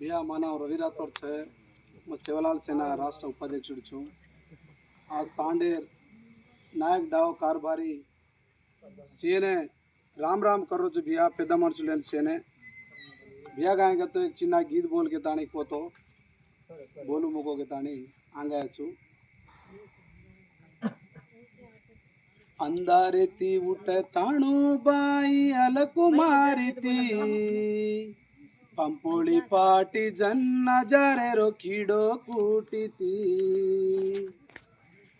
भैया మా नाव रवि राठौड़ છે मैं सेवालाल सेना राष्ट्र उपाध्यक्ष છું। आज तांडेर नायक डाव कारभारी सीने राम राम करो जो भैया पेदा मनुषुलेन सेने भैया गायगा तो एक चिन्ना गीत बोल के ताणी पोतो बोलू मुको के ताणी आंगायचू अंधारेती उठ ताणू बाई अलकुमारीती पंपोळी पाटी जन्ना जारे रो खिडो कुटीती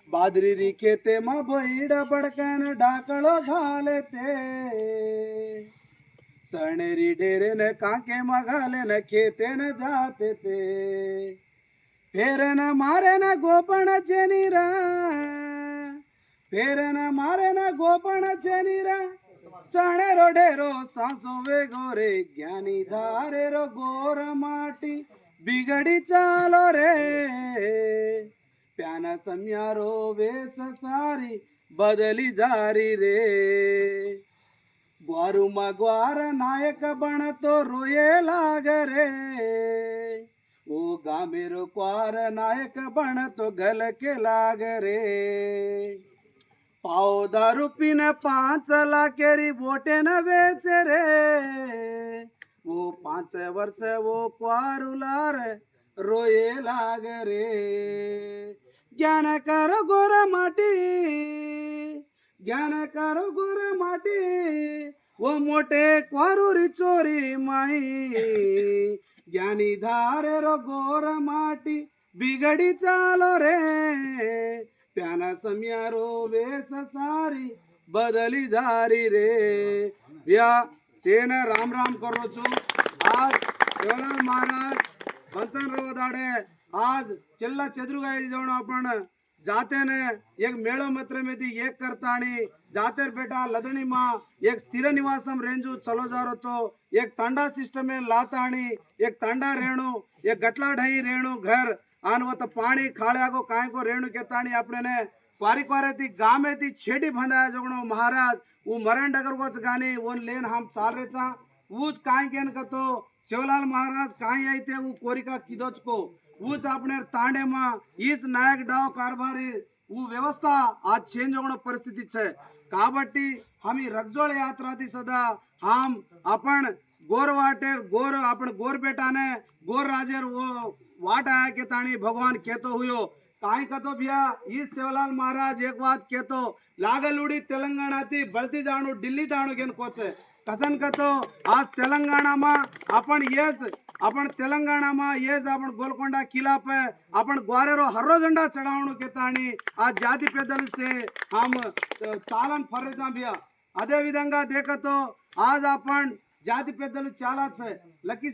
बादरी री खेते मा बैड बडकन ढाकळो घालते सणेरी डेरे न काके मा घाले न खेते न जाते ते फेरन मारे न गोपण चेनीरा फेरन मारे न गोपण चेनीरा सणे रो ढेरो सासो वे गोरे ज्ञानी धारे रो गोर माटी बिगड़ी चालो रे प्याना सम्यारो वेस सारी बदली जारी रे ग्वारू ग्वार नायक बन तो रोये लाग रे वो गामेरो क्वार नायक बन तो गल के लाग रे पाव दारू पीन 5 लाखेरी बोटे न बेच रे वो 5 वर्ष वो क्वारुलार रोये लाग रे ज्ञान करो गोर माटी ज्ञान करो गोर माटी वो मोटे क्वारुरी चोरी माई ज्ञानी धारे रो गोर माटी बिगड़ी चालो रे प्याना सम्यारो वेस सारी बदली जारी रे भैया सेन राम राम करो छु। आज सेवालाल महाराज बंसन रवदाडे आज चिल्ला चेद्रुगाई जवळ आपण जाते ने एक मेळो मत्र में थी एक करताणी जातेर बेटा लदणी मा एक स्थिर निवासम रेंजू चलो जारो तो एक तांडा सिस्टम में लाताणी एक तांडा रेणु एक गटला ढई रेणु घर आन वो तो पानी खाड़े को काय को रेणु के ताणी अपने ने क्वारी क्वारे थी गामे थी छेड़ी भंदाया जोगणो महाराज वो मरण डगर को गाने वो लेन हम चाल रे चा वो काय केन कतो सेवालाल महाराज काय आई थे वो कोरिका किदोच को वो अपने तांडे मा इस नायक डाव कारभारी वो व्यवस्था आज चेंज होगणो परिस्थिति छे काबट्टी हम रगजोळ यात्रा थी सदा हम अपन गोर वाटेर गोर अपन गोर बेटा ने गोर राजेर वो वाट आया के ताणी भगवान कहतो हुयो काई कतो भैया इस सेवालाल महाराज एक बात कहतो लागलुड़ी तेलंगाना थी बळती जाणू दिल्ली जाणू गेन कोचे कसन कतो आज तेलंगाना मा अपन तेलंगाना मा येस अपन गोलकोंडा किला पे अपन ग्वारेरो हर्रो झंडा चढ़ावणु के ताणी आज जाति पेदल से हम चालन फरेजा भैया अदे विधंगा देखतो आज अपन जाति पेदल चाला छे लकी